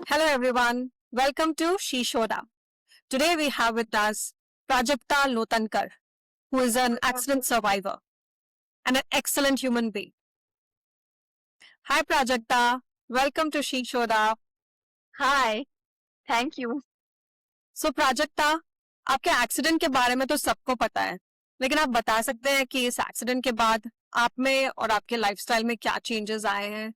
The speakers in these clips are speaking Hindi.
Hello everyone, welcome to She Shoda. Today we have with us Prajakta Lotankar, who is an accident survivor and an excellent human being. Hi Prajakta, welcome to She Shoda. Hi, thank you. So Prajakta, आपके एक्सीडेंट के बारे में तो सबको पता है, लेकिन आप बता सकते हैं कि इस एक्सीडेंट के बाद आप में और आपके लाइफस्टाइल में क्या चेंजेस आए हैं?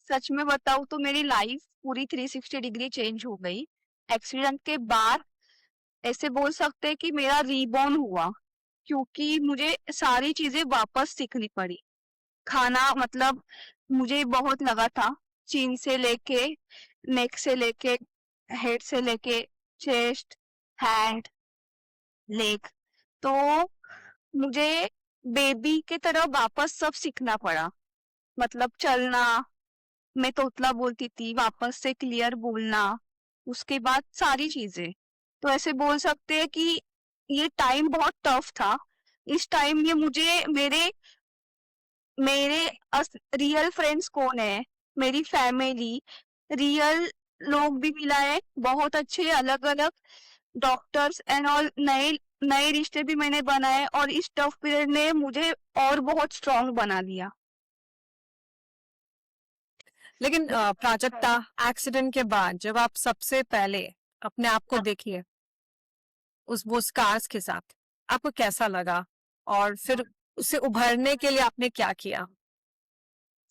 सच में बताऊं तो मेरी लाइफ पूरी 360 डिग्री चेंज हो गई। एक्सीडेंट के बाद ऐसे बोल सकते हैं कि मेरा रीबॉर्न हुआ, क्योंकि मुझे सारी चीजें वापस सीखनी पड़ी। खाना मतलब मुझे बहुत लगा था, चीन से लेके नेक से लेके हेड से लेके चेस्ट, हैंड, लेग, तो मुझे बेबी के तरह वापस सब सीखना पड़ा। मतलब चलना, मैं तोतला बोलती थी, वापस से क्लियर बोलना, उसके बाद सारी चीजें। तो ऐसे बोल सकते हैं कि ये टाइम बहुत टफ था। इस टाइम ये मुझे मेरे मेरे रियल फ्रेंड्स कौन है, मेरी फैमिली, रियल लोग भी मिला है, बहुत अच्छे अलग अलग डॉक्टर्स एंड ऑल, नए नए रिश्ते भी मैंने बनाए, और इस टफ पीरियड ने मुझे और बहुत स्ट्रांग बना दिया। लेकिन प्राजक्ता, एक्सीडेंट के बाद जब आप सबसे पहले अपने आप को देखिए वो स्कार्स के साथ, आपको कैसा लगा और फिर उससे उभरने के लिए आपने क्या किया?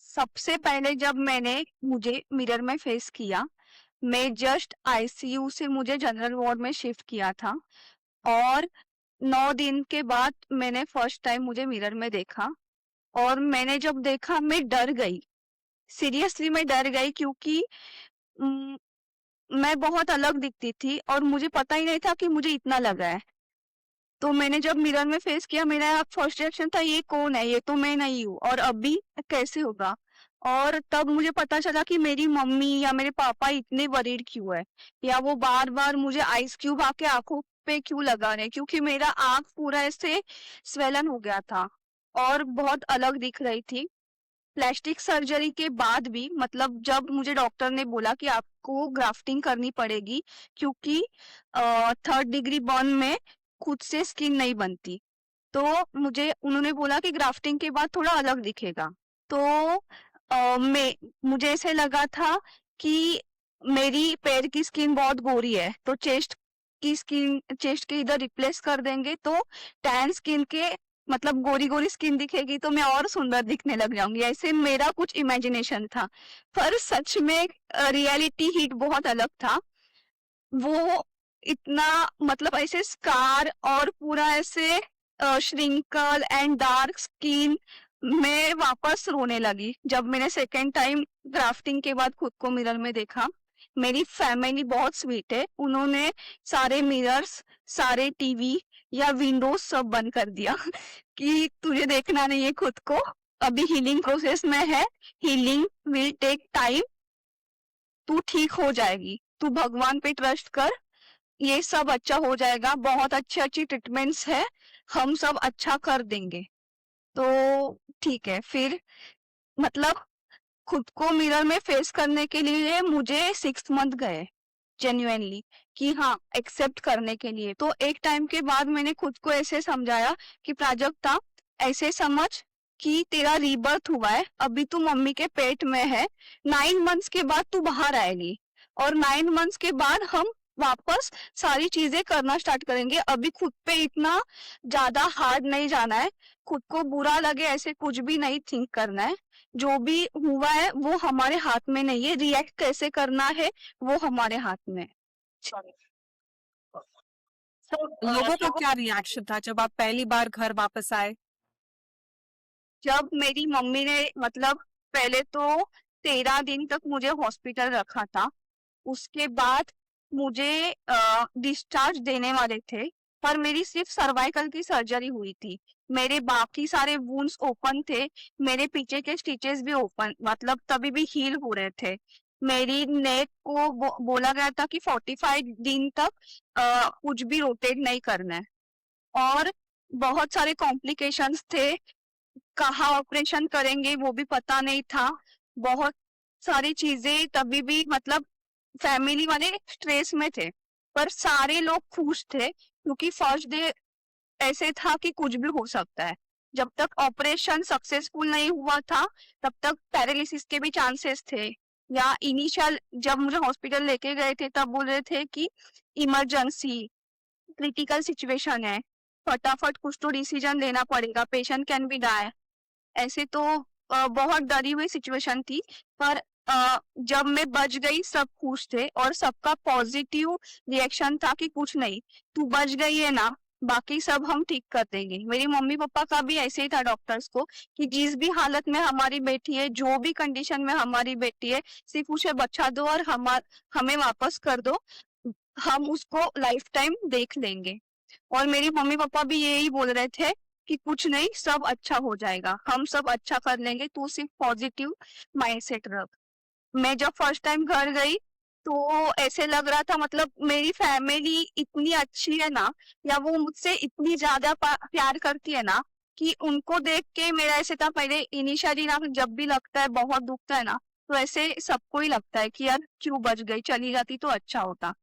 सबसे पहले जब मैंने मुझे मिरर में फेस किया, मैं जस्ट आईसीयू से मुझे जनरल वार्ड में शिफ्ट किया था, और 9 दिन के बाद मैंने फर्स्ट टाइम मुझे मिरर में देखा, और मैंने जब देखा मैं डर गई। सीरियसली मैं डर गई, क्योंकि मैं बहुत अलग दिखती थी और मुझे पता ही नहीं था कि मुझे इतना लगा है। तो मैंने जब मिरर में फेस किया, मेरा फर्स्ट रिएक्शन था ये कौन है, ये तो मैं नहीं हूँ, और अभी कैसे होगा। और तब मुझे पता चला कि मेरी मम्मी या मेरे पापा इतने वरीड क्यों है, या वो बार बार मुझे आइस क्यूब आके आंखों पे क्यों लगा रहे हैं, क्योंकि मेरा आंख पूरा ऐसे स्वेलन हो गया था और बहुत अलग दिख रही थी। प्लास्टिक सर्जरी के बाद भी, मतलब जब मुझे डॉक्टर ने बोला कि आपको ग्राफ्टिंग करनी पड़ेगी, क्योंकि 3rd डिग्री बर्न में खुद से स्किन नहीं बनती, तो मुझे उन्होंने बोला कि ग्राफ्टिंग के बाद थोड़ा अलग दिखेगा। तो मुझे ऐसे लगा था कि मेरी पैर की स्किन बहुत गोरी है, तो चेस्ट के इधर रिप्लेस कर देंगे तो टैन स्किन के, मतलब गोरी गोरी स्किन दिखेगी, तो मैं और सुंदर दिखने लग जाऊंगी। ऐसे मेरा कुछ इमेजिनेशन था, पर सच में रियलिटी हिट बहुत अलग था। वो इतना, मतलब ऐसे स्कार और पूरा ऐसे श्रिंकल एंड डार्क स्किन, मैं वापस रोने लगी जब मैंने सेकेंड टाइम ग्राफ्टिंग के बाद खुद को मिरर में देखा। मेरी फैमिली बहुत स्वीट है, उन्होंने सारे मिरर्स, सारे टीवी या विंडोज सब बंद कर दिया कि तुझे देखना नहीं है खुद को, अभी हीलिंग प्रोसेस में है, हीलिंग विल टेक टाइम, तू ठीक हो जाएगी, तू भगवान पे ट्रस्ट कर, ये सब अच्छा हो जाएगा, बहुत अच्छी अच्छी ट्रीटमेंट्स है, हम सब अच्छा कर देंगे। तो ठीक है, फिर मतलब खुद को मिरर में फेस करने के लिए मुझे 6 मंथ गए जेन्युइनली, कि हाँ एक्सेप्ट करने के लिए। तो एक टाइम के बाद मैंने खुद को ऐसे समझाया कि प्राजक्ता, ऐसे समझ कि तेरा रीबर्थ हुआ है, अभी तू मम्मी के पेट में है, 9 मंथ्स के बाद तू बाहर आएगी, और 9 मंथ्स के बाद हम वापस सारी चीजें करना स्टार्ट करेंगे। अभी खुद पे इतना ज्यादा हार्ड नहीं जाना है, खुद को बुरा लगे ऐसे कुछ भी नहीं थिंक करना है। जो भी हुआ है वो हमारे हाथ में नहीं है, रिएक्ट कैसे करना है वो हमारे हाथ में है। लोगों का क्या रिएक्शन था जब आप पहली बार घर वापस आए? जब मेरी मम्मी ने, मतलब पहले तो 13 दिन तक मुझे हॉस्पिटल रखा था, उसके बाद मुझे डिस्चार्ज देने वाले थे, पर मेरी सिर्फ सर्वाइकल की सर्जरी हुई थी, मेरे बाकी सारे वुंड्स ओपन थे, मेरे पीछे के स्टिचेस भी ओपन, मतलब तभी भी हील हो रहे थे। मेरी नेक को बोला गया था कि 45 दिन तक कुछ भी रोटेट नहीं करना है, और बहुत सारे कॉम्प्लिकेशंस थे, कहाँ ऑपरेशन करेंगे वो भी पता नहीं था, बहुत सारी चीजें तभी भी मतलब फैमिली वाले स्ट्रेस में थे, पर सारे लोग खुश थे क्योंकि फर्स्ट डे ऐसे था कि कुछ भी हो सकता है। जब तक ऑपरेशन सक्सेसफुल नहीं हुआ था तब तक पैरालिसिस के भी चांसेस थे, या इनिशियल जब मुझे हॉस्पिटल लेके गए थे तब बोल रहे थे कि इमरजेंसी क्रिटिकल सिचुएशन है, फटाफट कुछ तो डिसीजन लेना पड़ेगा, पेशेंट कैन बी डाई। ऐसे तो बहुत डरी हुई सिचुएशन थी, पर जब मैं बच गई सब खुश थे और सबका पॉजिटिव रिएक्शन था कि कुछ नहीं, तू बच गई है ना, बाकी सब हम ठीक कर देंगे। मेरी मम्मी पापा का भी ऐसे ही था डॉक्टर्स को कि जिस भी हालत में हमारी बेटी है, जो भी कंडीशन में हमारी बेटी है, सिर्फ उसे बचा दो और हमें वापस कर दो, हम उसको लाइफ टाइम देख लेंगे। और मेरी मम्मी पापा भी यही बोल रहे थे कि कुछ नहीं, सब अच्छा हो जाएगा, हम सब अच्छा कर लेंगे, तू सिर्फ पॉजिटिव माइंडसेट रख। मैं जब फर्स्ट टाइम घर गई तो ऐसे लग रहा था मतलब मेरी फैमिली इतनी अच्छी है ना, या वो मुझसे इतनी ज्यादा प्यार करती है ना, कि उनको देख के मेरा ऐसे था पहले इनिशियली ना, जब भी लगता है बहुत दुखता है ना, तो ऐसे सबको ही लगता है कि यार क्यों बच गई, चली जाती तो अच्छा होता।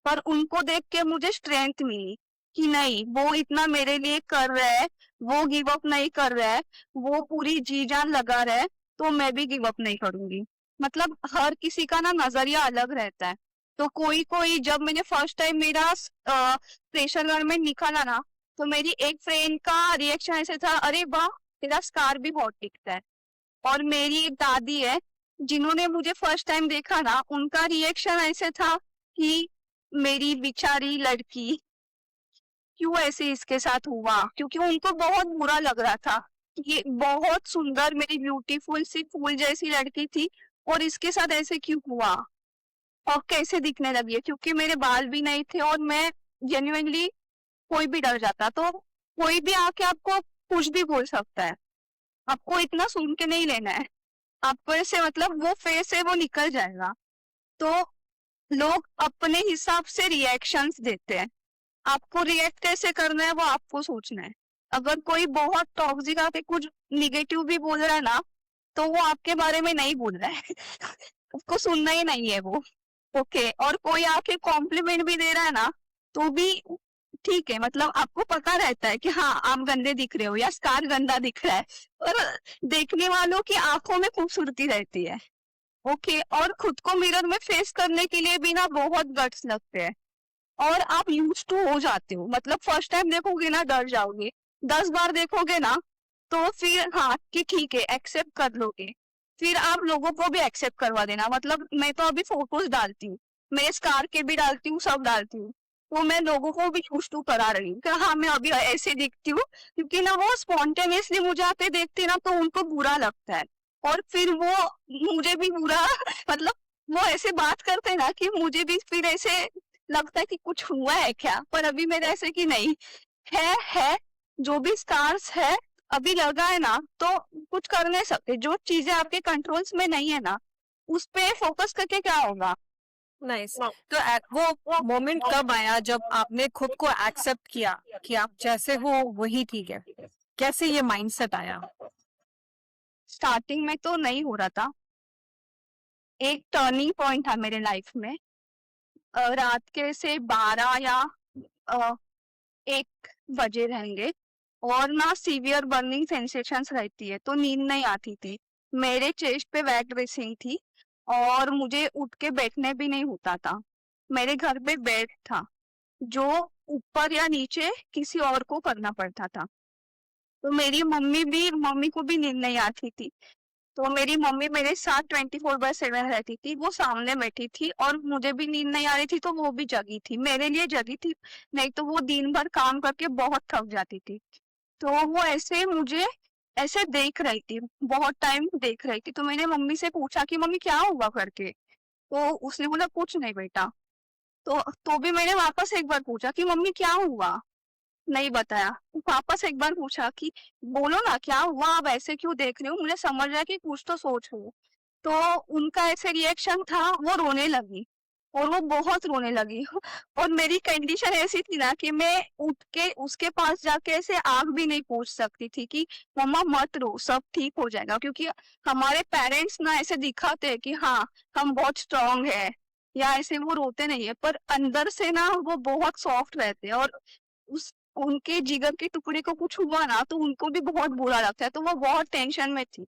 पर उनको देख के मुझे स्ट्रेंथ मिली कि नहीं, वो इतना मेरे लिए कर रहा है, वो गिव अप नहीं कर रहा है, वो पूरी जी जान लगा रहा है, तो मैं भी गिव अप नहीं करूंगी। मतलब हर किसी का ना नजरिया अलग रहता है। तो कोई कोई जब मैंने फर्स्ट टाइम मेरा प्रेशर गन में निकाला ना, तो मेरी एक फ्रेंड का रिएक्शन ऐसे था, अरे वाह तेरा स्कार भी बहुत टिकता है। और मेरी एक दादी है जिन्होंने मुझे फर्स्ट टाइम देखा ना, उनका रिएक्शन ऐसे था कि मेरी बेचारी लड़की, क्यों ऐसे इसके साथ हुआ, क्योंकि उनको बहुत बुरा लग रहा था कि ये बहुत सुंदर मेरी ब्यूटीफुल सी फूल जैसी लड़की थी और इसके साथ ऐसे क्यों हुआ और कैसे दिखने लगी है, क्योंकि मेरे बाल भी नहीं थे और मैं जेन्युइनली, कोई भी डर जाता तो कोई भी आके आपको कुछ भी बोल सकता है, आपको इतना सुन के नहीं लेना है, आपको ऐसे मतलब वो फेस है वो निकल जाएगा। तो लोग अपने हिसाब से रिएक्शंस देते हैं, आपको रिएक्ट कैसे करना है वो आपको सोचना है। अगर कोई बहुत टॉक्सिक आके कुछ निगेटिव भी बोल रहा है ना, तो वो आपके बारे में नहीं बोल रहा है उसको सुनना ही नहीं है वो। ओके, और कोई आके कॉम्प्लीमेंट भी दे रहा है ना, तो भी ठीक है, मतलब आपको पता रहता है कि हाँ आप गंदे दिख रहे हो या स्कार गंदा दिख रहा है, और देखने वालों की आंखों में खूबसूरती रहती है। ओके, और खुद को मिरर में फेस करने के लिए भी ना बहुत गट्स लगते हैं, और आप यूज टू हो जाते हो, मतलब फर्स्ट टाइम देखोगे ना डर जाओगे, 10 बार देखोगे ना तो फिर हाँ कि ठीक है एक्सेप्ट कर लोगे, फिर आप लोगों को भी एक्सेप्ट करवा देना। मतलब मैं तो अभी फोटोज डालती हूँ, मैं स्कार के भी डालती हूँ, सब डालती हूँ, तो मैं लोगों को भी यूज टू करा रही हूँ कि हाँ मैं अभी ऐसे दिखती हूँ, क्योंकि ना वो स्पॉन्टेनियसली मुझे आके देखते ना तो उनको बुरा लगता है, और फिर वो मुझे भी बुरा मतलब वो ऐसे बात करते ना कि मुझे भी फिर ऐसे लगता है कि कुछ हुआ है क्या, पर अभी मेरे ऐसे कि नहीं, है जो भी स्टार्स है अभी लगा है ना, तो कुछ कर नहीं सकते, जो चीजें आपके कंट्रोल्स में नहीं है ना, उस पे फोकस करके क्या होगा। नाइस। तो वो मोमेंट कब आया जब आपने खुद को एक्सेप्ट किया कि आप जैसे हो वही ठीक है? कैसे ये माइंडसेट आया? स्टार्टिंग में तो नहीं हो रहा था, एक टर्निंग पॉइंट था मेरे लाइफ में, रात के से 12 या 1 बजे रहेंगे, और ना सीवियर बर्निंग सेंसेशंस रहती है, तो नींद नहीं आती थी, मेरे चेस्ट पे वेट ड्रेसिंग थी, और मुझे उठ के बैठने भी नहीं होता था। मेरे घर पे बेड था जो ऊपर या नीचे किसी और को करना पड़ता था, तो मम्मी को भी नींद नहीं आती थी, तो मेरी मम्मी मेरे साथ 24/7 रहती थी, वो सामने बैठी थी, और मुझे भी नींद नहीं आ रही थी तो वो भी जगी थी, मेरे लिए जगी थी, नहीं तो वो दिन भर काम करके बहुत थक जाती थी। तो वो ऐसे मुझे ऐसे देख रही थी, बहुत टाइम देख रही थी, तो मैंने मम्मी से पूछा कि मम्मी क्या हुआ करके, तो उसने बोला कुछ नहीं बेटा। तो भी मैंने वापस एक बार पूछा कि मम्मी क्या हुआ, नहीं बताया। वापस एक बार पूछा कि बोलो ना क्या हुआ, आप ऐसे क्यों देख रहे हो, मुझे समझ रहा है कि कुछ तो सोच हो। तो उनका ऐसे रिएक्शन था, वो रोने लगी, और वो बहुत रोने लगी। और मेरी कंडीशन ऐसी थी ना कि मैं उठ के उसके पास जाके ऐसे आग भी नहीं पूछ सकती थी कि मम्मा मत रो, सब ठीक हो जाएगा, क्योंकि हमारे पेरेंट्स ना ऐसे दिखाते हैं कि हाँ हम बहुत स्ट्रांग है, या ऐसे वो रोते नहीं है, पर अंदर से ना वो बहुत सॉफ्ट रहते हैं। और उस उनके जिगर के टुकड़े को कुछ हुआ ना तो उनको भी बहुत बुरा लगता है, तो वो बहुत टेंशन में थी।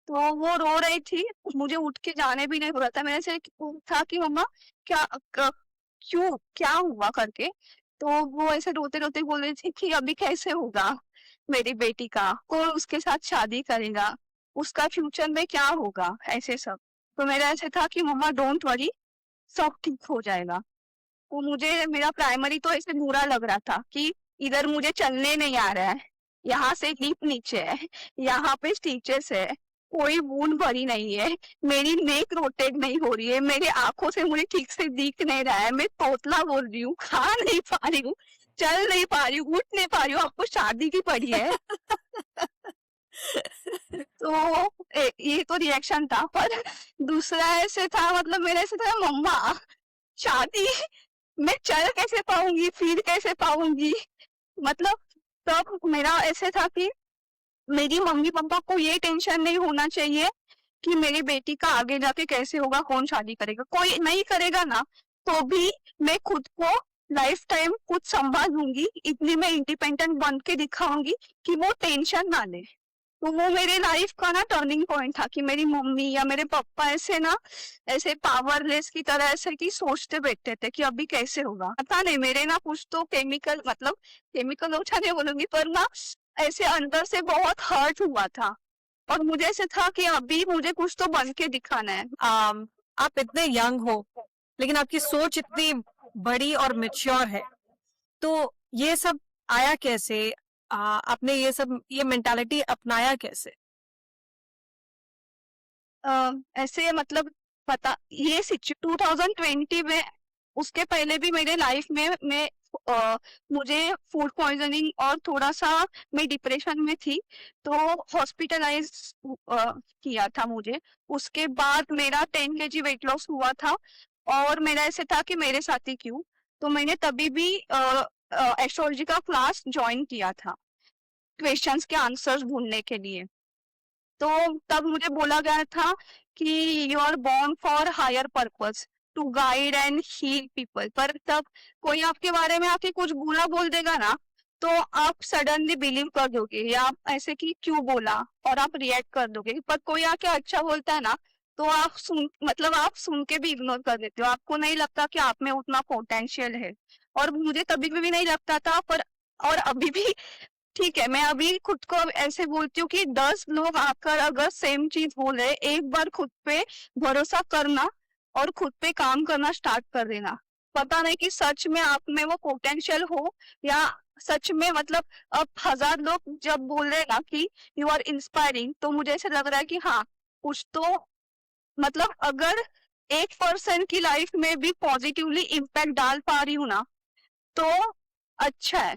तो वो रो रही थी, मुझे उठ के जाने भी नहीं हो रहा था। मैंने से पूछा कि मम्मा क्या क्यों, क्या हुआ करके। तो वो ऐसे रोते रोते बोल रही थी कि अभी कैसे होगा मेरी बेटी का, कौन उसके साथ शादी करेगा, उसका फ्यूचर में क्या होगा, ऐसे सब। तो मेरा ऐसे था कि मम्मा डोंट वरी, सब ठीक हो जाएगा। तो मुझे मेरा प्राइमरी तो ऐसे बुरा लग रहा था कि इधर मुझे चलने नहीं आ रहा है, यहाँ से लिप नीचे है, यहाँ पे स्टिचेस है, कोई वूंड भरी नहीं है, मेरी नेक रोटेट नहीं हो रही है, मेरे आंखों से मुझे ठीक से दिख नहीं रहा है, मैं तोतला बोल रही हूँ, खा नहीं पा रही हूँ, चल नहीं पा रही हूँ, उठ नहीं पा रही हूँ, आपको शादी की पड़ी है। तो ये तो रिएक्शन था। पर दूसरा ऐसे था, मतलब मेरे ऐसे था, मम्मा शादी मैं चल कैसे पाऊंगी, फिर कैसे पाऊंगी, मतलब तब मेरा ऐसे था कि मेरी मम्मी पापा को ये टेंशन नहीं होना चाहिए कि मेरी बेटी का आगे जाके कैसे होगा, कौन शादी करेगा, कोई नहीं करेगा ना तो भी मैं खुद को लाइफ टाइम खुद संभाल लूंगी, इतनी मैं इंडिपेंडेंट बन के दिखाऊंगी कि वो टेंशन ना ले। तो वो मेरे लाइफ का ना टर्निंग पॉइंट था कि मेरी मम्मी या मेरे पापा ऐसे ना ऐसे पावरलेस की तरह ऐसे कि सोचते बैठते थे कि अभी कैसे होगा, पता नहीं मेरे ना कुछ तो केमिकल, मतलब केमिकल अच्छा नहीं बोलूंगी, पर ना ऐसे अंदर से बहुत हर्ट हुआ था। और मुझे ऐसे था कि अभी मुझे कुछ तो बन के दिखाना है। आप इतने यंग हो लेकिन आपकी सोच इतनी बड़ी और मेच्योर है, तो ये सब आया कैसे? आपने ये मेंटालिटी अपनाया कैसे? ऐसे मतलब पता ये 2020 में, उसके पहले भी मेरे लाइफ में मैं मुझे फूड पॉइजनिंग और थोड़ा सा मैं डिप्रेशन में थी, तो हॉस्पिटलाइज किया था मुझे। उसके बाद मेरा 10 kg वेट लॉस हुआ था, और मेरा ऐसे था कि मेरे साथ ही क्यों, तो मैंने तभी भी एस्ट्रोलॉजी का क्लास ज्वाइन किया था क्वेश्चंस के आंसर्स ढूंढने के लिए। तो तब मुझे बोला गया था कि you are born for higher purpose, to guide and heal people. पर तब कोई आपके बारे में आके कुछ बुरा बोल देगा ना तो आप सडनली बिलीव कर दोगे, या आप ऐसे कि क्यों बोला, और आप रिएक्ट कर दोगे। पर कोई आके अच्छा बोलता है ना तो आप सुन, मतलब आप सुन के भी इग्नोर कर देते हो, आपको नहीं लगता कि आप में उतना पोटेंशियल है। और मुझे तभी भी नहीं लगता था, पर और अभी भी ठीक है, मैं अभी खुद को अब ऐसे बोलती हूँ कि 10 लोग आकर अगर सेम चीज बोले, एक बार खुद पे भरोसा करना और खुद पे काम करना स्टार्ट कर देना। पता नहीं कि सच में आप में वो पोटेंशियल हो, या सच में, मतलब अब 1000 लोग जब बोल रहे हैं ना कि यू आर इंस्पायरिंग, तो मुझे ऐसे लग रहा है कि हाँ कुछ तो, मतलब अगर 1% की लाइफ में भी पॉजिटिवली इम्पैक्ट डाल पा रही हूँ ना तो अच्छा है।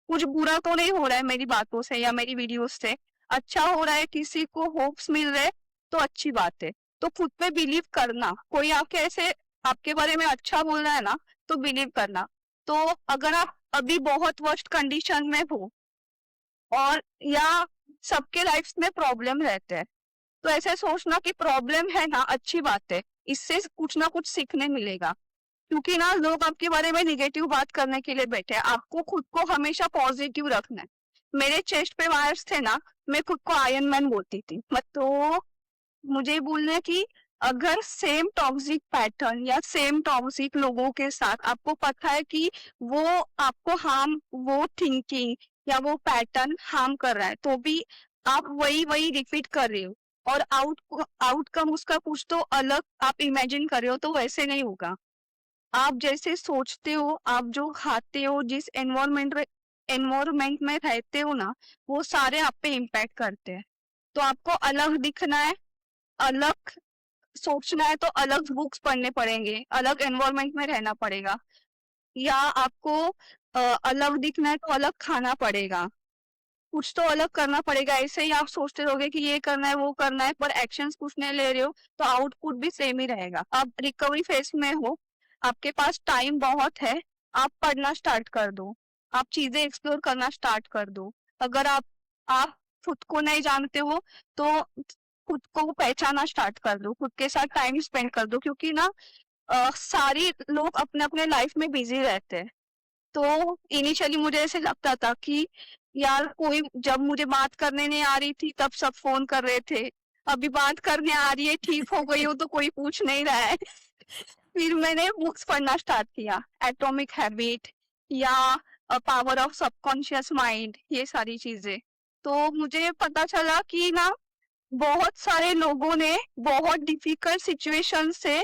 कुछ बुरा तो नहीं हो रहा है मेरी बातों से या मेरी वीडियोस से, अच्छा हो रहा है, किसी को होप्स मिल रहे, तो अच्छी बात है। तो खुद पे बिलीव करना, कोई आपके ऐसे आपके बारे में अच्छा बोल रहा है ना तो बिलीव करना। तो अगर आप अभी बहुत वर्स्ट कंडीशन में हो, और या सबके लाइफ में प्रॉब्लम रहते हैं, तो ऐसे सोचना कि प्रॉब्लम है ना, अच्छी बात है, इससे कुछ ना कुछ सीखने मिलेगा। क्योंकि ना लोग आपके बारे में निगेटिव बात करने के लिए बैठे हैं, आपको खुद को हमेशा पॉजिटिव रखना है। मेरे चेस्ट पे वायर्स थे ना, मैं खुद को आयरन मैन बोलती थी। तो मुझे बोलना है कि अगर सेम टॉक्सिक पैटर्न या सेम टॉक्सिक लोगों के साथ आपको पता है कि वो आपको हार्म, वो थिंकिंग या वो पैटर्न हार्म कर रहा है, तो भी आप वही वही रिपीट कर रहे हो, और आउटकम उसका कुछ तो अलग आप इमेजिन कर रहे हो, तो वैसे नहीं होगा। आप जैसे सोचते हो, आप जो खाते हो, जिस एनवायरमेंट में रहते हो ना, वो सारे आप पे इम्पैक्ट करते हैं। तो आपको अलग दिखना है, अलग सोचना है, तो अलग बुक्स पढ़ने पड़ेंगे, अलग एनवायरमेंट में रहना पड़ेगा, या आपको अलग दिखना है तो अलग खाना पड़ेगा, कुछ तो अलग करना पड़ेगा। ऐसे ही आप सोचते रहोगे कि ये करना है वो करना है, पर एक्शंस कुछ नहीं ले रहे हो, तो आउटपुट भी सेम ही रहेगा। आप रिकवरी फेज में हो, आपके पास टाइम बहुत है, आप पढ़ना स्टार्ट कर दो, आप चीजें एक्सप्लोर करना स्टार्ट कर दो। अगर आप खुद को नहीं जानते हो तो खुद को पहचाना स्टार्ट कर दो, खुद के साथ टाइम स्पेंड कर दो, क्योंकि ना सारी लोग अपने अपने लाइफ में बिजी रहते हैं। तो इनिशियली मुझे ऐसे लगता था कि यार कोई, जब मुझे बात करने नहीं आ रही थी तब सब फोन कर रहे थे, अभी बात करने आ रही है, ठीक हो गई हो तो कोई पूछ नहीं रहा है। फिर मैंने बुक्स पढ़ना स्टार्ट किया, एटॉमिक हैबिट या पावर ऑफ सबकॉन्शियस माइंड, ये सारी चीजें। तो मुझे पता चला कि ना बहुत सारे लोगों ने बहुत डिफिकल्ट सिचुएशन से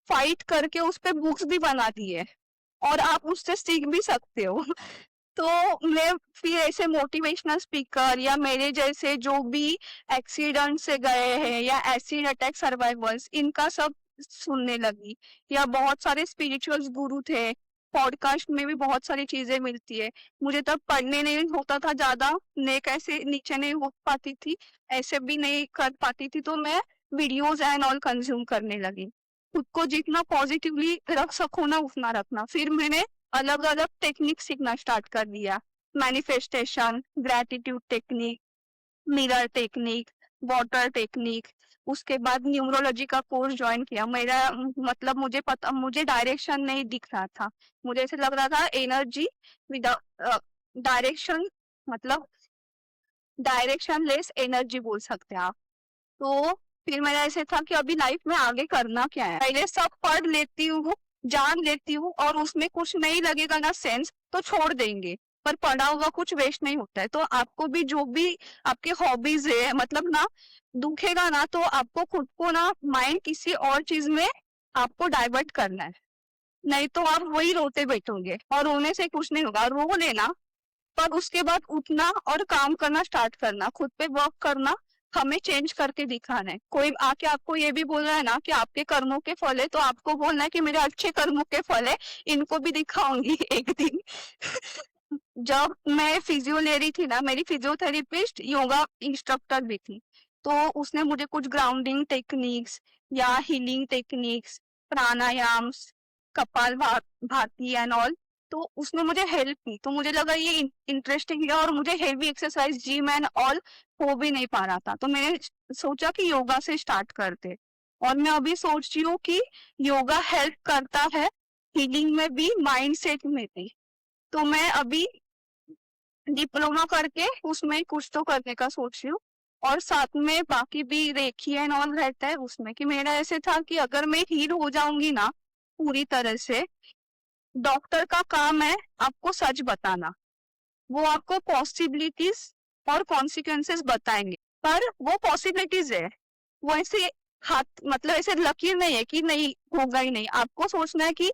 फाइट करके उस पे बुक्स भी बना दी है और आप उससे सीख भी सकते हो। तो मैं फिर ऐसे मोटिवेशनल स्पीकर या मेरे जैसे जो भी एक्सीडेंट से गए हैं या एसिड अटैक सर्वाइवर्स, इनका सब सुनने लगी। या बहुत सारे स्पिरिचुअल गुरु थे, पॉडकास्ट में भी बहुत सारी चीजें मिलती है। मुझे तब पढ़ने नहीं होता था ज्यादा, नेक ऐसे नीचे नहीं हो पाती थी, ऐसे भी नहीं कर पाती थी, तो मैं वीडियोस एंड ऑल कंज्यूम करने लगी। खुद को जितना पॉजिटिवली रख सको ना उतना रखना। फिर मैंने अलग अलग टेक्निक सीखना स्टार्ट कर दिया, manifestation, gratitude technique, mirror technique, water technique. उसके बाद न्यूमरोलॉजी का कोर्स ज्वाइन किया। मेरा मतलब मुझे डायरेक्शन नहीं दिख रहा था, मुझे ऐसे लग रहा था एनर्जी विदाउट डायरेक्शन, मतलब डायरेक्शन लेस एनर्जी बोल सकते हैं आप। तो फिर मेरा ऐसे था कि अभी लाइफ में आगे करना क्या है, पहले सब पढ़ लेती हूँ, जान लेती हूँ, और उसमें कुछ नहीं लगेगा ना सेंस तो छोड़ देंगे, पर पढ़ा हुआ कुछ वेस्ट नहीं होता है। तो आपको भी जो भी आपके हॉबीज है, मतलब ना दुखेगा ना तो आपको खुद को ना माइंड किसी और चीज में आपको डाइवर्ट करना है, नहीं तो आप वही रोते बैठोगे और रोने से कुछ नहीं होगा। रो लेना, पर उसके बाद उठना और काम करना स्टार्ट करना, खुद पे वर्क करना, हमें चेंज करके दिखाना है। कोई आके आपको ये भी बोल रहा है ना कि आपके कर्मों के फल है, तो आपको बोलना है कि मेरे अच्छे कर्मों के फल है, इनको भी दिखाऊंगी एक दिन। जब मैं फिजियो ले रही थी ना, मेरी फिजियोथेरेपिस्ट योगा इंस्ट्रक्टर भी थी, तो उसने मुझे कुछ ग्राउंडिंग टेक्निक्स या हीलिंग टेक्निक्स, प्राणायाम्स, भाती एंड ऑल, तो उसने मुझे हेल्प की। तो मुझे लगा ये इंटरेस्टिंग है, और मुझे heavy exercise, gym and all हो भी नहीं पा रहा था, तो मैंने सोचा कि योगा से स्टार्ट करते। और मैं अभी सोच रही हूँ कि योगा हेल्प करता है हीलिंग में भी, माइंडसेट में भी। तो मैं अभी डिप्लोमा करके उसमें कुछ तो करने का सोच रही हूँ, और साथ में बाकी भी रेखी एंड ऑल रहता है उसमें। कि मेरा ऐसे था कि अगर मैं हील हो जाऊंगी ना पूरी तरह से, डॉक्टर का काम है आपको सच बताना, वो आपको पॉसिबिलिटीज और कॉन्सिक्वेंसेस बताएंगे, पर वो पॉसिबिलिटीज है, वो ऐसे हाथ, मतलब ऐसे लकीर नहीं है कि नहीं होगा ही नहीं। आपको सोचना है कि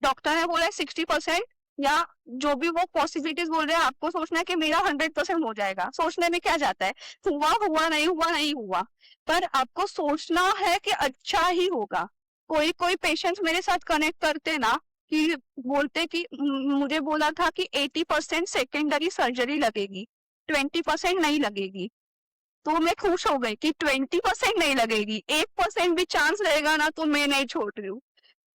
डॉक्टर ने बोला है 60%, या जो भी वो पॉसिबिलिटीज बोल रहे हैं, आपको सोचना है कि मेरा 100% हो जाएगा। सोचने में क्या जाता है, हुआ हुआ, नहीं हुआ नहीं हुआ, पर आपको सोचना है कि अच्छा ही होगा। कोई कोई पेशेंट्स मेरे साथ कनेक्ट करते ना, कि बोलते कि मुझे बोला था कि 80% सेकेंडरी सर्जरी लगेगी, 20% नहीं लगेगी। तो मैं खुश हो गई कि 20% नहीं लगेगी, 1% भी चांस रहेगा ना तो मैं नहीं छोड़ रही हूँ।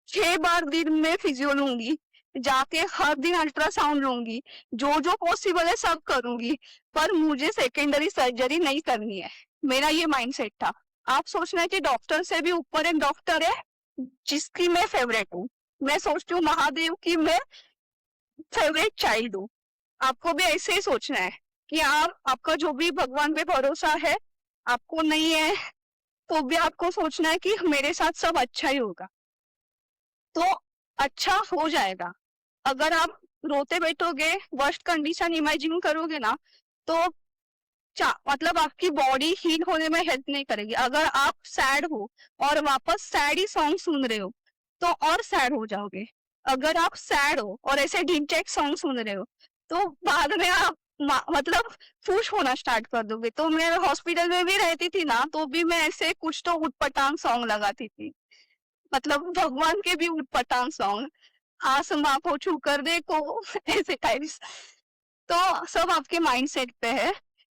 6 बार दिन में फिजियो लूंगी, जाके हर दिन अल्ट्रासाउंड लूंगी, जो जो पॉसिबल है सब करूंगी, पर मुझे सेकेंडरी सर्जरी नहीं करनी है। मेरा ये माइंडसेट था। आप सोचना है कि डॉक्टर से भी ऊपर एक डॉक्टर है जिसकी मैं फेवरेट हूँ। मैं सोचती हूँ महादेव की मैं फेवरेट चाइल्ड हूँ। आपको भी ऐसे ही सोचना है कि आपका जो भी भगवान पे भरोसा है, आपको नहीं है तो भी आपको सोचना है कि मेरे साथ सब अच्छा ही होगा, तो अच्छा हो जाएगा। अगर आप रोते बैठोगे, वर्स्ट कंडीशन इमेजिन करोगे ना, तो मतलब आपकी बॉडी हील होने में हेल्प नहीं करेगी। अगर आप सैड हो और वापस सैड ही सॉन्ग सुन रहे हो तो और सैड हो जाओगे। अगर आप सैड हो और ऐसे ढिंचैक सॉन्ग सुन रहे हो तो बाद में आप मतलब खुश होना स्टार्ट कर दोगे। तो मैं हॉस्पिटल में भी रहती थी ना, तो भी मैं ऐसे कुछ तो उटपटांग सॉन्ग लगाती थी, मतलब भगवान के भी उटपटांग सॉन्ग, आसमां को छू कर देखो, ऐसे टाइप्स। तो सब आपके माइंडसेट पे है।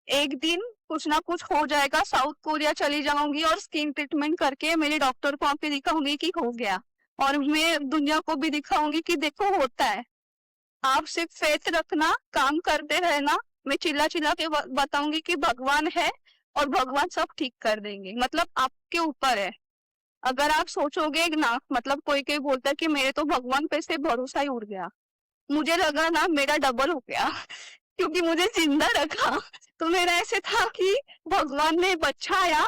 एक दिन कुछ ना कुछ हो जाएगा, साउथ कोरिया चली जाऊंगी और स्किन ट्रीटमेंट करके मेरे डॉक्टर को आके दिखाऊंगी कि हो गया। और मैं दुनिया को भी दिखाऊंगी कि देखो होता है। आप सिर्फ फेथ रखना, काम करते रहना। मैं चिल्ला चिल्ला के बताऊंगी कि भगवान है और भगवान सब ठीक कर देंगे। मतलब आपके ऊपर है। अगर आप सोचोगे ना, मतलब कोई कोई बोलता है कि मेरे तो भगवान पे से भरोसा ही उड़ गया, मुझे लगा ना मेरा डबल हो गया क्योंकि मुझे जिंदा रखा। तो मेरा ऐसे था कि भगवान ने बचाया,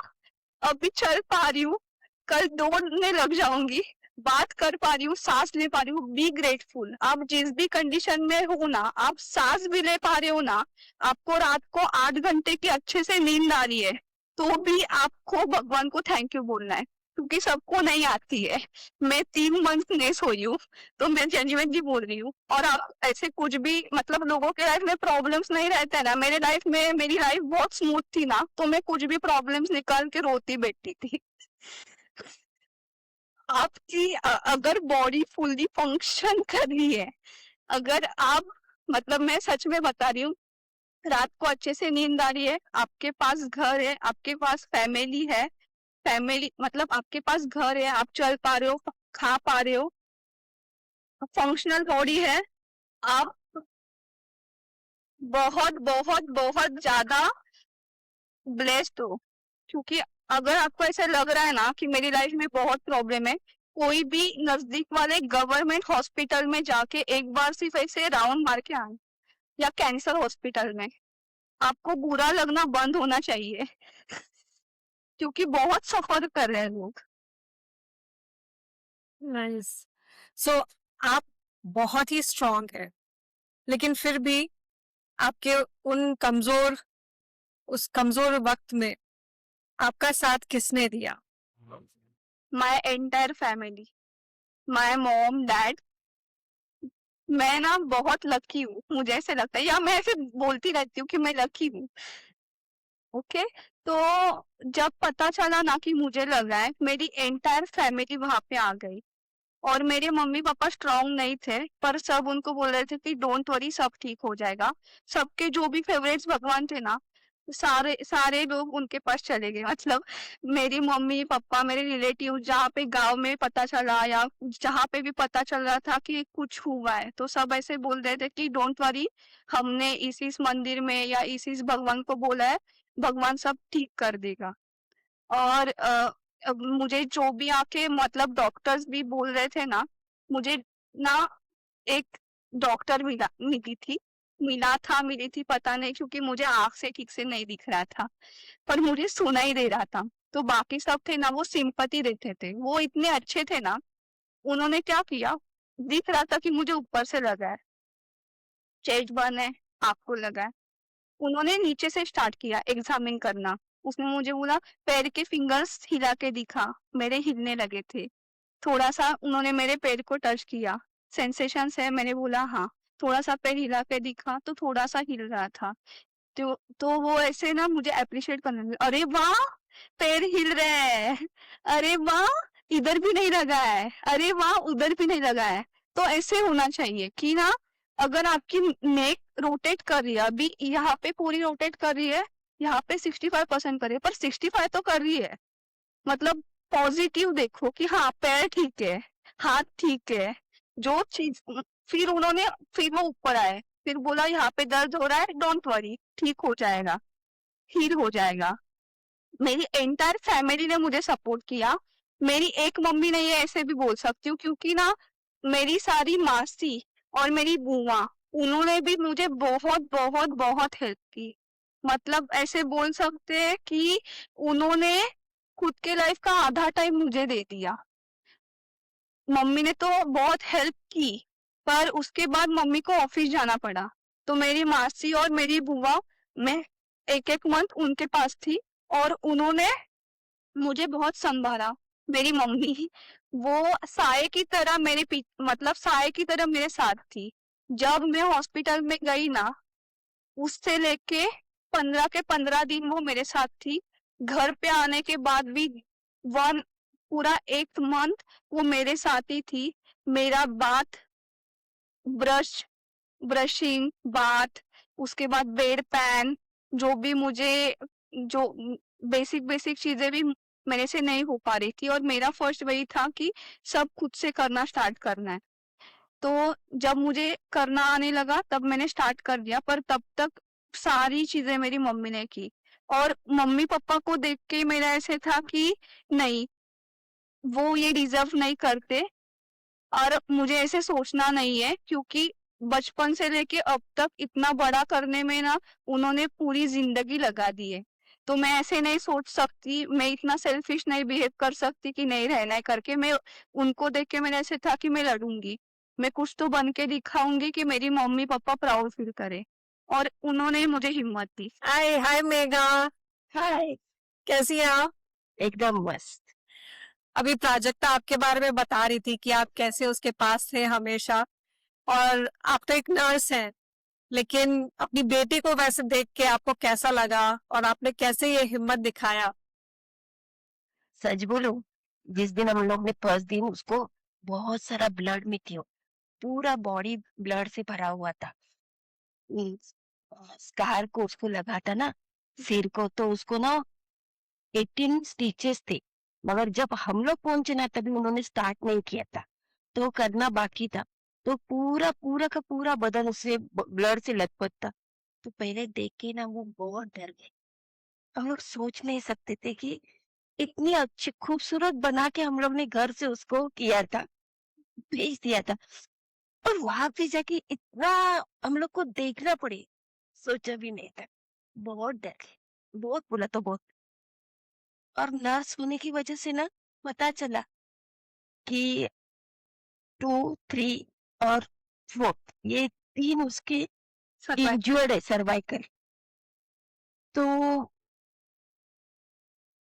अभी चल पा रही हूँ, कल दौड़ने लग जाऊंगी, बात कर पा रही हूँ, सांस ले पा रही हूँ। Be grateful. आप जिस भी कंडीशन में हो ना, आप सांस भी ले पा रहे हो ना, आपको रात को 8 घंटे की अच्छे से नींद आ रही है, तो भी आपको भगवान को थैंक यू बोलना है, क्योंकि सबको नहीं आती है। मैं 3 मंथ नहीं सोई हूँ, तो मैं जेन्युइनली बोल रही हूँ। और आप ऐसे कुछ भी, मतलब लोगों के लाइफ में प्रॉब्लम्स नहीं रहते हैं ना, मेरे लाइफ में, मेरी लाइफ बहुत स्मूथ थी ना, तो मैं कुछ भी प्रॉब्लम्स निकाल के रोती बैठी थी। आपकी अगर बॉडी फुल्ली फंक्शन कर रही है, अगर आप, मतलब मैं सच में बता रही हूँ, रात को अच्छे से नींद आ रही है, आपके पास घर है, आपके पास फैमिली है, फैमिली मतलब आपके पास घर है, आप चल पा रहे हो, खा पा रहे हो, फंक्शनल बॉडी है, आप बहुत बहुत बहुत ज्यादा ब्लेस्ड हो। क्योंकि अगर आपको ऐसा लग रहा है ना कि मेरी लाइफ में बहुत प्रॉब्लम है, कोई भी नजदीक वाले गवर्नमेंट हॉस्पिटल में जाके एक बार सिर्फ ऐसे राउंड मार के आए, या कैंसर हॉस्पिटल में, आपको बुरा लगना बंद होना चाहिए क्योंकि बहुत सफर कर रहे हैं लोग। नाइस। सो आप बहुत ही स्ट्रांग है, लेकिन फिर भी आपके उस कमजोर वक्त में आपका साथ किसने दिया? My entire family, my mom dad. मैं ना बहुत लकी हूँ, मुझे ऐसे लगता है, या मैं ऐसे बोलती रहती हूँ कि मैं लकी हूँ। ओके। तो जब पता चला ना कि मुझे लग रहा है, मेरी एंटायर फैमिली वहां पे आ गई। और मेरे मम्मी पापा स्ट्रांग नहीं थे, पर सब उनको बोल रहे थे कि डोंट वरी, सब ठीक हो जाएगा। सबके जो भी फेवरेट्स भगवान थे ना, सारे सारे लोग उनके पास चले गए। मतलब मेरी मम्मी पापा, मेरे रिलेटिव, जहाँ पे गांव में पता चला या जहाँ पे भी पता चल रहा था कि कुछ हुआ है, तो सब ऐसे बोल रहे थे कि डोंट वरी, हमने इस मंदिर में या इस भगवान को बोला है, भगवान सब ठीक कर देगा। और अब मुझे जो भी आके, मतलब डॉक्टर्स भी बोल रहे थे ना, मुझे ना एक डॉक्टर मिली थी, मिली थी पता नहीं, क्योंकि मुझे आंख से ठीक से नहीं दिख रहा था, पर मुझे सुना ही दे रहा था। तो बाकी सब थे ना, वो सिंपैथी देते थे, वो इतने अच्छे थे ना। उन्होंने क्या किया, दिख रहा था कि मुझे ऊपर से लगा है, चेस्ट बर्न है, आपको लगा है, उन्होंने नीचे से स्टार्ट किया एग्जामिन करना। उसने मुझे बोला, पैर के फिंगर्स हिला के दिखा, मेरे हिलने लगे थे। थोड़ा सा उन्होंने मेरे पैर को टच किया, सेंसेशंस है, मैंने बोला हाँ। थोड़ा सा पैर हिला के दिखा तो थोड़ा सा हिल रहा था। तो वो ऐसे ना मुझे अप्रिशिएट करने लगे, अरे वाह, पैर हिल रहे हैं, अरे वाह, इधर भी नहीं लगा है, अरे वाह, उधर भी नहीं लगा है। तो ऐसे होना चाहिए कि ना, अगर आपकी नेक रोटेट कर रही है, अभी यहाँ पे पूरी रोटेट कर रही है, यहाँ पे 65% कर रही है, पर 65 तो कर रही है, मतलब पॉजिटिव देखो कि हाँ, पैर ठीक है, हाथ ठीक है, जो चीज। फिर उन्होंने, फिर वो ऊपर आए, फिर बोला यहाँ पे दर्द हो रहा है, डोंट वरी, ठीक हो जाएगा, हील हो जाएगा। मेरी एंटायर फैमिली ने मुझे सपोर्ट किया। मेरी एक मम्मी नहीं है ऐसे भी बोल सकती हूँ, क्योंकि ना मेरी सारी मासी और मेरी बुआ, उन्होंने भी मुझे बहुत बहुत बहुत हेल्प की। मतलब ऐसे बोल सकते हैं कि उन्होंने खुद के लाइफ का आधा टाइम मुझे दे दिया। मम्मी ने तो बहुत हेल्प की, पर उसके बाद मम्मी को ऑफिस जाना पड़ा, तो मेरी मासी और मेरी बुआ, मैं एक एक मंथ उनके पास थी, और उन्होंने मुझे बहुत संभाला। मेरी मम्मी, वो साय की तरह मतलब साय की तरह मेरे साथ थी। जब मैं हॉस्पिटल में गई ना, उससे लेके 15 के 15 दिन वो मेरे साथ थी। घर पे आने के बाद भी वन पूरा एक मंथ वो मेरे साथ ही थी। मेरा बात, ब्रश, ब्रशिंग, बात, उसके बाद बेड पैन, जो भी मुझे, जो बेसिक बेसिक चीजें भी मेरे से नहीं हो पा रही थी और मेरा फर्स्ट वही था कि सब खुद से करना स्टार्ट करना है। तो जब मुझे करना आने लगा तब मैंने स्टार्ट कर दिया, पर तब तक सारी चीजें मेरी मम्मी ने की और मम्मी पापा को देख के मेरा ऐसे था कि नहीं, वो ये डिजर्व नहीं करते और मुझे ऐसे सोचना नहीं है, क्योंकि बचपन से लेके अब तक इतना बड़ा करने में ना उन्होंने पूरी जिंदगी लगा दी है। तो मैं ऐसे नहीं सोच सकती, मैं इतना सेल्फिश नहीं बिहेव कर सकती कि नहीं रहना है करके। मैं उनको देख के मेरा ऐसे था कि मैं लड़ूंगी, मैं कुछ तो बन के दिखाऊंगी कि मेरी मम्मी पापा प्राउड फील करे, और उन्होंने मुझे हिम्मत दी। हाय हाय मेघा, हाय, कैसी हैं आप? एकदम मस्त। अभी प्राजक्ता आपके बारे में बता रही थी कि आप कैसे उसके पास थे हमेशा, और आप तो एक नर्स हैं, लेकिन अपनी बेटी को वैसे देख के आपको कैसा लगा और आपने कैसे ये हिम्मत दिखाया? सच बोलूं, जिस दिन हम लोग ने फर्स्ट दिन उसको बहुत सारा ब्लड में थी, पूरा बॉडी ब्लड से भरा हुआ था। स्कार को उसको लगा था ना, सिर को, तो उसको ना 18 स्टिचेस थे। मगर जब हम लोग पहुंचे ना तभी उन्होंने स्टार्ट नहीं किया था, तो करना बाकी था। तो पूरा पूरा का पूरा बदन उससे ब्लड से लथपथ था। तो पहले देख के ना वो बहुत डर गए। हम लोग सोच नहीं सकते थे कि इतनी अच्छी खूबसूरत बना के हम लोग ने घर से उसको किया था, भेज दिया था, और वहां पे जाके इतना हम लोग को देखना पड़े, सोचा भी नहीं था। बहुत डर गए, बहुत, बोला तो बहुत। और नर्स होने की वजह से ना पता चला कि 2, 3 और 4 ये 3 उसके इंजर्ड है, सर्वाइकल। तो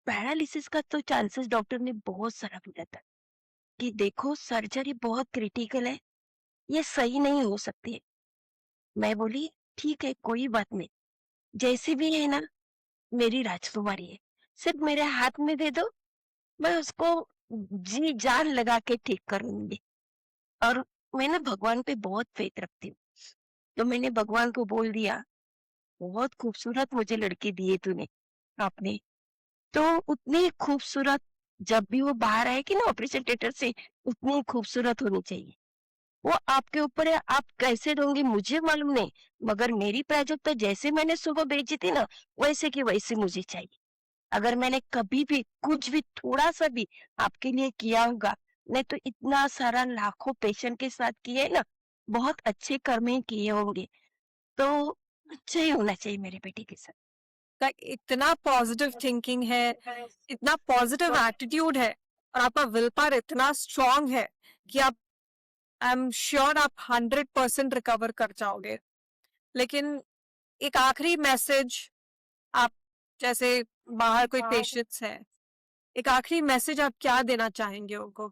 पैरालिसिस का तो चांसेस डॉक्टर ने बहुत सारा बोला था कि देखो सर्जरी बहुत क्रिटिकल है, ये सही नहीं हो सकती है। मैं बोली ठीक है, कोई बात नहीं, जैसी भी है ना मेरी राजकुमारी है, सिर्फ मेरे हाथ में दे दो, मैं उसको जी जान लगा के ठीक करूंगी। और मैं ना भगवान पे बहुत फेथ रखती हूँ, तो मैंने भगवान को बोल दिया, बहुत खूबसूरत मुझे लड़की दी है तूने, आपने, तो उतनी खूबसूरत जब भी वो बाहर आएगी ना ऑपरेशन थिएटर से, उतनी खूबसूरत होनी चाहिए। वो आपके ऊपर है, आप कैसे दोगे मुझे मालूम नहीं, मगर मेरी प्राजक्ता जैसे मैंने सुबह भेजी थी ना, वैसे की वैसे मुझे चाहिए। अगर मैंने कभी भी कुछ भी थोड़ा सा भी आपके लिए किया होगा, नहीं तो इतना सारा लाखों पेशेंट के साथ किए है ना, बहुत अच्छे कर्म ही किए होंगे, तो अच्छा ही होना चाहिए मेरे बेटे के साथ। का इतना पॉजिटिव थिंकिंग है, इतना पॉजिटिव एटीट्यूड है, और आपका विल पावर इतना स्ट्रांग है कि आप, आई एम श्योर आप 100% रिकवर कर जाओगे। लेकिन एक आखिरी मैसेज, आप जैसे बाहर कोई पेशेंट्स है, एक आखिरी मैसेज आप क्या देना चाहेंगे उनको?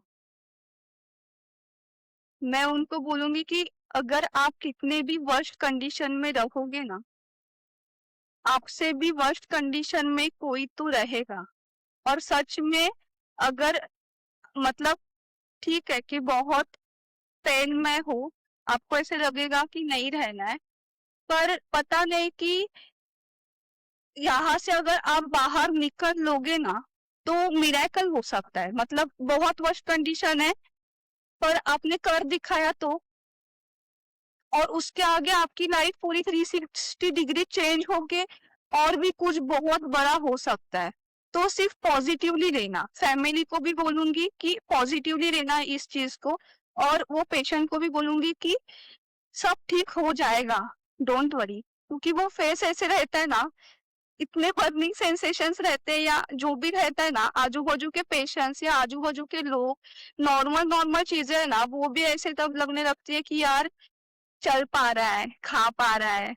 मैं उनको बोलूंगी कि अगर आप कितने भी वर्स्ट कंडीशन में रहोगे ना, आपसे भी वर्स्ट कंडीशन में कोई तो रहेगा। और सच में, अगर मतलब ठीक है कि बहुत पेन में हो, आपको ऐसे लगेगा कि नहीं रहना है, पर पता नहीं कि यहाँ से अगर आप बाहर निकल लोगे ना तो मिरेकल हो सकता है। मतलब बहुत वर्स्ट कंडीशन है पर आपने कर दिखाया तो, और उसके आगे आपकी लाइफ पूरी 360 डिग्री चेंज होके और भी कुछ बहुत बड़ा हो सकता है। तो सिर्फ पॉजिटिवली लेना, फैमिली को भी बोलूंगी कि पॉजिटिवली लेना इस चीज को, और वो पेशेंट को भी बोलूंगी कि सब ठीक हो जाएगा, डोंट वरी। क्योंकि वो फेस ऐसे रहता है ना, इतने बर्निंग सेंसेशंस रहते हैं या जो भी रहता है ना, आजू बाजू के पेशेंट्स या आजू बाजू के लोग, नॉर्मल नॉर्मल चीजें है ना, वो भी ऐसे तब लगने लगती है कि यार चल पा रहा है, खा पा रहा है,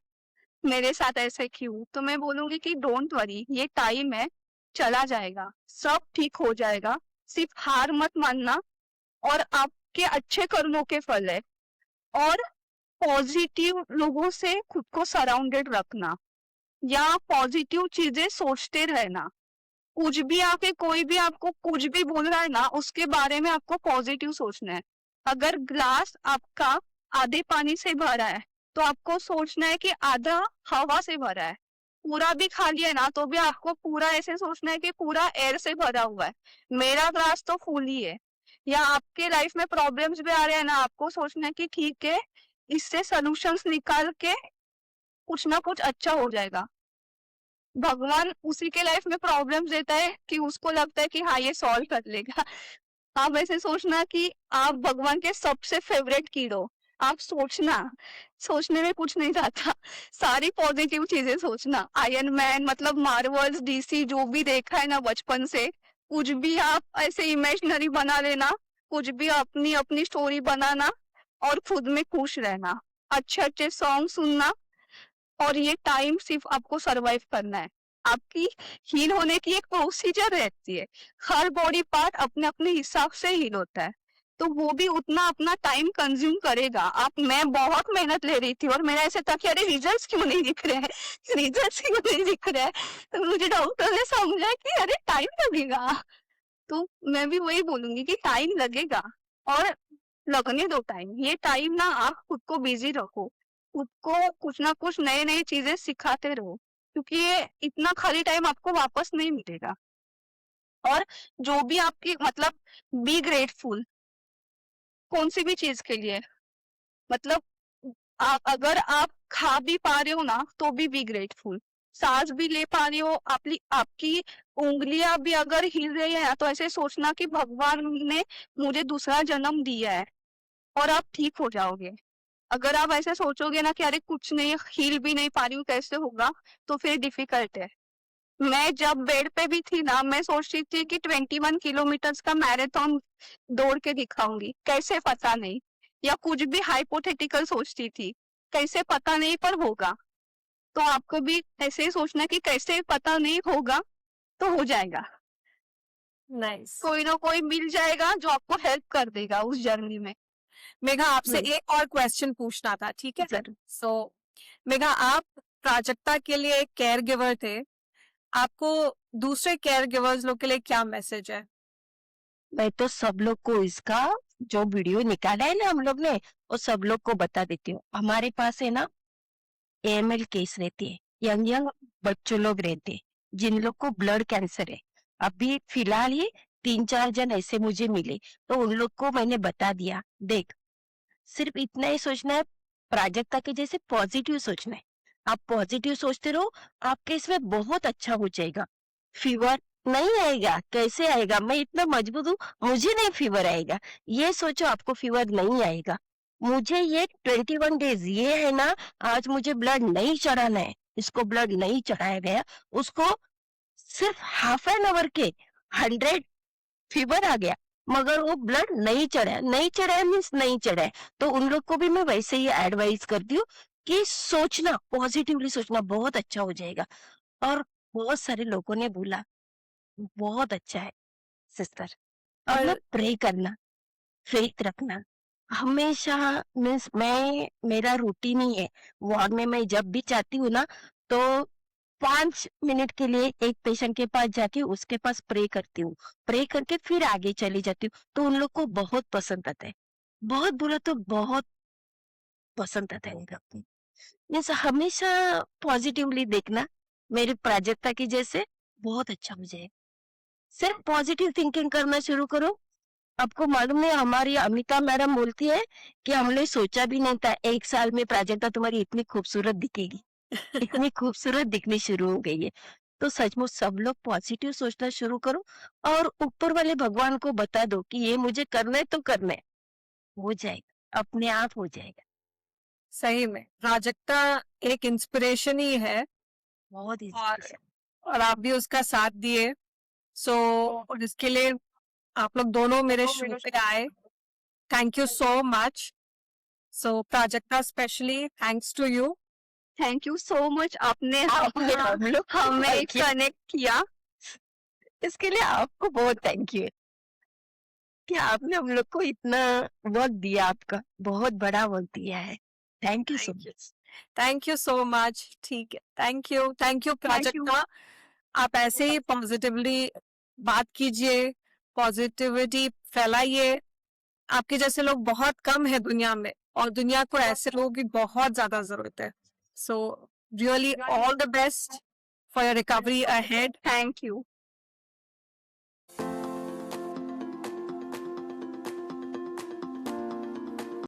मेरे साथ ऐसे क्यों। तो मैं बोलूंगी कि डोंट वरी, ये टाइम है, चला जाएगा, सब ठीक हो जाएगा। सिर्फ हार मत मानना, और आपके अच्छे कर्मों के फल है। और पॉजिटिव लोगों से खुद को सराउंडेड रखना, या पॉजिटिव चीजें सोचते रहना। कुछ भी आके कोई भी आपको कुछ भी बोल रहा है ना, उसके बारे में आपको पॉजिटिव सोचना है। अगर ग्लास आपका आधे पानी से भरा है तो आपको सोचना है कि आधा हवा से भरा है। पूरा भी खाली है ना, तो भी आपको पूरा ऐसे सोचना है कि पूरा एयर से भरा हुआ है, मेरा ग्लास तो फुल ही है। या आपके लाइफ में प्रॉब्लम्स भी आ रहे हैं ना, आपको सोचना है कि ठीक है, इससे सॉल्यूशंस निकाल के कुछ ना कुछ अच्छा हो जाएगा। भगवान उसी के लाइफ में प्रॉब्लम्स देता है कि उसको लगता है कि हाँ ये सॉल्व कर लेगा। आप ऐसे सोचना कि आप भगवान के सबसे फेवरेट कीड हो। आप सोचना, सोचने में कुछ नहीं जाता, सारी पॉजिटिव चीजें सोचना। आयरन मैन मतलब मार्वल्स, डीसी जो भी देखा है ना बचपन से, कुछ भी आप ऐसे इमेजिनरी बना लेना, कुछ भी अपनी अपनी स्टोरी बनाना और खुद में खुश रहना, अच्छे अच्छे सॉन्ग सुनना। और ये टाइम सिर्फ आपको सरवाइव करना है। आपकी हील होने की एक प्रोसीजर रहती है, हर बॉडी पार्ट अपने अपने हिसाब से हील होता है, तो वो भी उतना अपना टाइम कंज्यूम करेगा। आप मैं बहुत मेहनत ले रही थी और मेरा ऐसे था कि अरे रिजल्ट्स क्यों नहीं दिख रहे हैं, रिजल्ट्स क्यों नहीं दिख रहे हैं, तो मुझे डॉक्टर ने समझा कि अरे टाइम लगेगा। तो मैं भी वही बोलूंगी कि टाइम लगेगा, और लगने दो टाइम। ये टाइम ना आप खुद को बिजी रखो, खुद को कुछ ना कुछ नए नए चीजें सिखाते रहो, क्योंकि ये इतना खाली टाइम आपको वापस नहीं मिलेगा। और जो भी आपकी मतलब, बी ग्रेटफुल कौन सी भी चीज के लिए, मतलब अगर आप खा भी पा रहे हो ना तो भी बी ग्रेटफुल। सांस भी ले पा रहे हो, आपकी उंगलियां भी अगर हिल रही है तो ऐसे सोचना कि भगवान ने मुझे दूसरा जन्म दिया है, और आप ठीक हो जाओगे। अगर आप ऐसे सोचोगे ना कि अरे कुछ नहीं, हील भी नहीं पा रही हूँ, कैसे होगा, तो फिर डिफिकल्ट है। मैं जब बेड पे भी थी ना, मैं सोचती थी कि 21 किलोमीटर का मैराथन दौड़ के दिखाऊंगी, कैसे पता नहीं, या कुछ भी हाइपोथेटिकल सोचती थी, कैसे पता नहीं पर होगा। तो आपको भी ऐसे ही सोचना कि कैसे पता नहीं होगा, तो हो जाएगा। नाइस। कोई ना कोई मिल जाएगा जो आपको हेल्प कर देगा उस जर्नी में। मेघा, आपसे हम्म, एक और क्वेश्चन पूछना था, ठीक है? जरूर। सो मेघा, आप प्राजक्ता के लिए एक केयर गिवर थे, आपको दूसरे केयर गिवर्स लोग के लिए क्या मैसेज है? मैं तो सब लोग को इसका जो वीडियो निकाला है ना हम लोग ने, वो सब लोग को बता देती हूँ। हमारे पास है ना एएमएल केस रहती है, यंग यंग बच्चों लोग रहते हैं जिन लोग को ब्लड कैंसर है। अभी फिलहाल ही 3-4 जन ऐसे मुझे मिले, तो उन लोग को मैंने बता दिया, देख सिर्फ इतना ही सोचना है, प्राजक्ता के जैसे पॉजिटिव सोचना है। आप पॉजिटिव सोचते रहो, आपके इसमें बहुत अच्छा हो जाएगा। फीवर नहीं आएगा, कैसे आएगा, मैं इतना मजबूत हूँ, मुझे नहीं फीवर आएगा। ये सोचो आपको फीवर नहीं आएगा। मुझे ये 21 डेज ये है ना, आज मुझे ब्लड नहीं चढ़ाना है, इसको ब्लड नहीं चढ़ाया गया, उसको सिर्फ हाफ एन आवर के 100 फीवर आ गया, मगर वो ब्लड नहीं चढ़ा, नहीं चढ़ा मीन्स नहीं चढ़ा। तो उन लोग को भी मैं वैसे ही एडवाइस करती हूँ कि सोचना, पॉजिटिवली सोचना, बहुत अच्छा हो जाएगा। और बहुत सारे लोगों ने बोला बहुत अच्छा है सिस्टर, और ना और प्रे करना, फेथ रखना हमेशा। मीन्स मैं, मेरा रूटीन ही है, वार्ड में मैं जब भी चाहती हूँ ना, तो 5 मिनट के लिए एक पेशेंट के पास जाके उसके पास प्रे करती हूँ, प्रे करके फिर आगे चली जाती हूँ। तो उन लोग को बहुत पसंद आता है, बहुत बोला तो बहुत पसंद आता है उन लोग को। मीन्स हमेशा पॉजिटिवली देखना, मेरी प्राजक्ता की जैसे बहुत अच्छा हो जाए। सिर्फ पॉजिटिव थिंकिंग करना शुरू करो। आपको मालूम है हमारी अमिता मैडम बोलती है कि हमने सोचा भी नहीं था 1 साल में प्राजक्ता तुम्हारी इतनी खूबसूरत दिखेगी, इतनी खूबसूरत दिखनी शुरू हो गई है। तो सचमुच सब लोग पॉजिटिव सोचना शुरू करो, और ऊपर वाले भगवान को बता दो कि ये मुझे करना है तो करना है, हो जाएगा, अपने आप हो जाएगा। सही में प्राजक्ता एक इंस्पिरेशन ही है, बहुत और इंस्पिरेशन। और आप भी उसका साथ दिए। सो और इसके लिए आप लोग दोनों मेरे शो पे आए, thank you so much. So Prajakta, specially thanks to you. Thank you so much, आपने आपने हम लोग को हमें कॉल किया, कनेक्ट किया। इसके लिए आपको बहुत थैंक यू कि आपने हम लोग को इतना वक्त दिया, आपका बहुत बड़ा वक्त दिया है। Thank you so Thank you. Much. Thank you so much. ठीक है, thank you thank you. Prajakta. आप ऐसे ही पॉजिटिवली बात कीजिए, पॉजिटिविटी फैलाइए। आपके जैसे लोग बहुत कम है दुनिया में, और दुनिया को ऐसे लोगों की बहुत ज्यादा जरूरत है। So really all the best. for your recovery ahead. Thank you